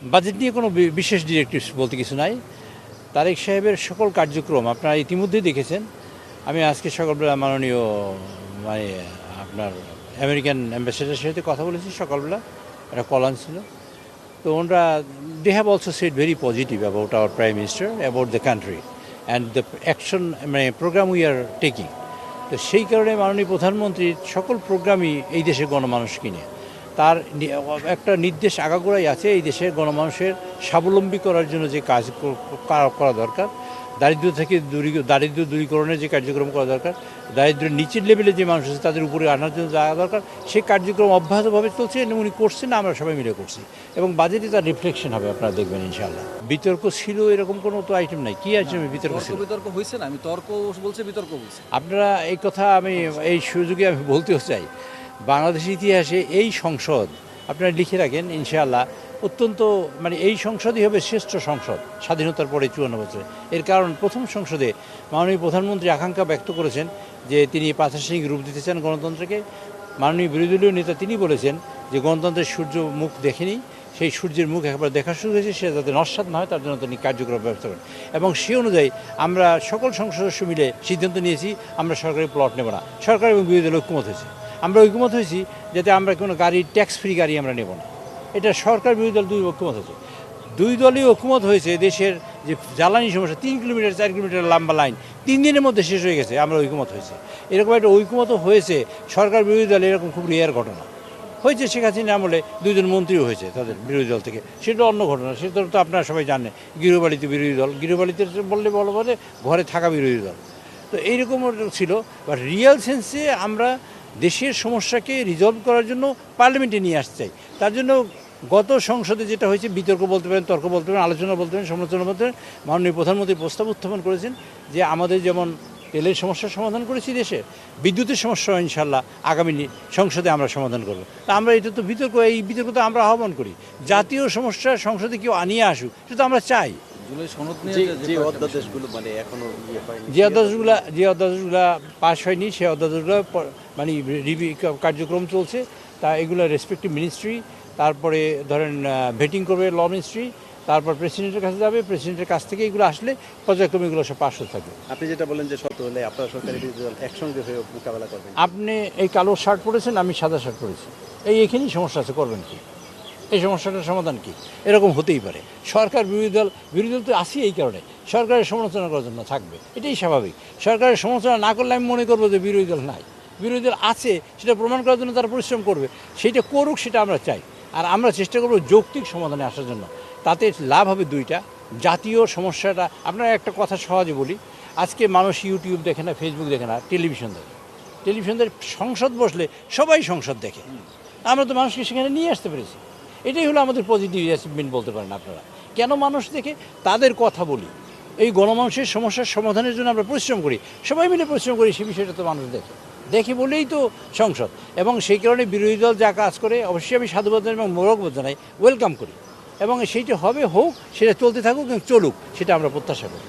Budget নিয়ে কোনো বিশেষ ডিরেক্টিভস বলতে কিছু নাই। তারেক সাহেবের সকল কার্যক্রম আপনারা ইতিমধ্যেই দেখেছেন। আমি আজকে সকালবেলা মাননীয় মানে আপনার আমেরিকান অ্যাম্বাসেডারের সাথে কথা বলেছি সকালবেলা, একটা কল ছিল। তো ওনারা they have also said very positive about our prime minister, about the country and the action মানে প্রোগ্রাম উই আর টেকিং। তো সেই কারণে মাননীয় প্রধানমন্ত্রীর সকল প্রোগ্রামই এই দেশের গণমানুষকে নিয়ে। তার একটা নির্দেশ আগাগোড়াই আছে এই দেশের গণমানুষের স্বাবলম্বী করার জন্য যে কাজ করা দরকার, দারিদ্র্য দূরীকরণের যে কার্যক্রম করা দরকার, দারিদ্র্যের নিচের লেভেলে যে মানুষ আছে তাদের উপরে আনার জন্য যাওয়া দরকার, সেই কার্যক্রম অব্যাহতভাবে চলছে এবং উনি করছেন, আমরা সবাই মিলে করছি এবং বাজেটে তার রিফ্লেকশন হবে, আপনারা দেখবেন ইনশাআল্লাহ। বিতর্ক ছিল এরকম কোনো তো আইটেম নাই। কি আইটেমে বিতর্ক ছিল? বিতর্ক হয়েছে না, আমি তর্ক বলছে, বিতর্ক বলছে। আপনারা এই কথা আমি এই সুযোগে আমি বলতেও চাই, বাংলাদেশের ইতিহাসে এই সংসদ আপনারা লিখে রাখেন ইনশাআল্লাহ, অত্যন্ত মানে এই সংসদই হবে শ্রেষ্ঠ সংসদ স্বাধীনতার পরে 54 বছরে। এর কারণ প্রথম সংসদে মাননীয় প্রধানমন্ত্রী আকাঙ্ক্ষা ব্যক্ত করেছেন যে তিনি প্রাতিষ্ঠানিক রূপ দিতে চান গণতন্ত্রকে। মাননীয় বিরোধী দলীয় নেতা তিনি বলেছেন যে গণতন্ত্রের সূর্য মুখ দেখেনি, সেই সূর্যের মুখ একবার দেখা শুরু হয়েছে, সে যাতে নস্বাত না হয় তার জন্য তিনি কার্যক্রম ব্যবস্থা করেন। এবং সেই অনুযায়ী আমরা সকল সংসদ সদস্য মিলে সিদ্ধান্ত নিয়েছি আমরা সরকারি প্লট নেব না। সরকার এবং বিরোধী দল ঐক্যমত হয়েছে, আমরা ঐক্যমত হয়েছি যাতে আমরা কোনো গাড়ি ট্যাক্স ফ্রি গাড়ি আমরা নেব না। এটা সরকার বিরোধী দল দুই ঐক্যমত হয়েছে। দুই দলই ঐক্যমত হয়েছে দেশের যে জ্বালানি সমস্যা 3 কিলোমিটার 4 কিলোমিটার লম্বা লাইন 3 দিনের মধ্যে শেষ হয়ে গেছে, আমরা ঐক্যমত হয়েছে। এরকম একটা ঐক্যমত হয়েছে সরকার বিরোধী দল, এরকম খুব রেয়ার ঘটনা হয়েছে। শেখ হাসিনা আমলে 2 জন মন্ত্রীও হয়েছে তাদের বিরোধী দল থেকে, সেটা অন্য ঘটনা। সেটা তো আপনারা সবাই জানেন, গৃহপালিত বিরোধী দল, গৃহপালিত বললে বলে ঘরে থাকা বিরোধী দল। তো এইরকম ছিল। বা রিয়েল সেন্সে আমরা দেশের সমস্যাকে রিজলভ করার জন্য পার্লামেন্টে নিয়ে আসতে চাই। তার জন্য গত সংসদে যেটা হয়েছে, বিতর্ক বলতে পারেন, তর্ক বলতে পারেন, আলোচনা বলতে পারেন, সমালোচনা বলতে পারেন, মাননীয় প্রধানমন্ত্রী প্রস্তাব উত্থাপন করেছেন যে আমাদের যেমন তেলের সমস্যার সমাধান করেছি দেশে, বিদ্যুতের সমস্যা ইনশাল্লাহ আগামী সংসদে আমরা সমাধান করব। তা আমরা এটা তো বিতর্ক, এই বিতর্ক তো আমরা আহ্বান করি। জাতীয় সমস্যা সংসদে কেউ আনিয়ে আসুক, সেটা আমরা চাই। যে অধ্যাদেশগুলো মানে এখনো যে অধ্যাদেশগুলো পাস হয়নি, সেই অধ্যাদেশগুলো মানে রিভিউ কার্যক্রম চলছে। তা এগুলো রেসপেক্টিভ মিনিস্ট্রি, তারপরে ধরেন ভেটিং করবে ল মিনিস্ট্রি, তারপর প্রেসিডেন্টের কাছে যাবে, প্রেসিডেন্টের কাছ থেকে এগুলো আসলে পর্যায়ক্রমে এগুলো সব পাশ হতে থাকবে। আপনি যেটা বলেন যে সত্য হলে আপনারা সরকারি বিরোধী দল একসঙ্গে হয়ে মোকাবেলা করবেন। আপনি এই কালো শার্ট পরেছেন, আমি সাদা শার্ট পরেছি, এখানেই সমস্যা আছে, করবেন কি? এই সমস্যাটার সমাধান কি? এরকম হতেই পারে। সরকার বিরোধী দল তো আসি এই কারণে সরকারের সমালোচনা করার জন্য থাকবে, এটাই স্বাভাবিক। সরকারের সমালোচনা না করলে আমি মনে করবো যে বিরোধী দল নাই, বিরোধী দল আছে, সেটা প্রমাণ করার জন্য তারা পরিশ্রম করবে, সেইটা করুক, সেটা আমরা চাই। আর আমরা চেষ্টা করবো যৌক্তিক সমাধানে আসার জন্য। তাতে লাভ হবে দুইটা। জাতীয় সমস্যাটা, আপনারা একটা কথা সহজে বলি, আজকে মানুষ ইউটিউব দেখে না, ফেসবুক দেখে না, টেলিভিশন দেখে। সংসদ বসলে সবাই সংসদ দেখে, আমরা তো মানুষকে সেখানে নিয়ে আসতে পেরেছি। এটাই হলো আমাদের পজিটিভ অ্যাচিভমেন্ট বলতে পারেন আপনারা। কেন মানুষ দেখে? তাদের কথা বলি। এই গণমানুষের সমস্যার সমাধানের জন্য আমরা পরিশ্রম করি, সবাই মিলে পরিশ্রম করি, সে বিষয়টা তো মানুষ দেখে বলেই তো সংসদ। এবং সেই কারণে বিরোধী দল যা কাজ করে অবশ্যই আমি সাধুবাদ এবং মোবারকবাদ জানাই, ওয়েলকাম করি। এবং সেইটা হবে, হোক, সেটা চলতে থাকুক এবং চলুক, সেটা আমরা প্রত্যাশা করি।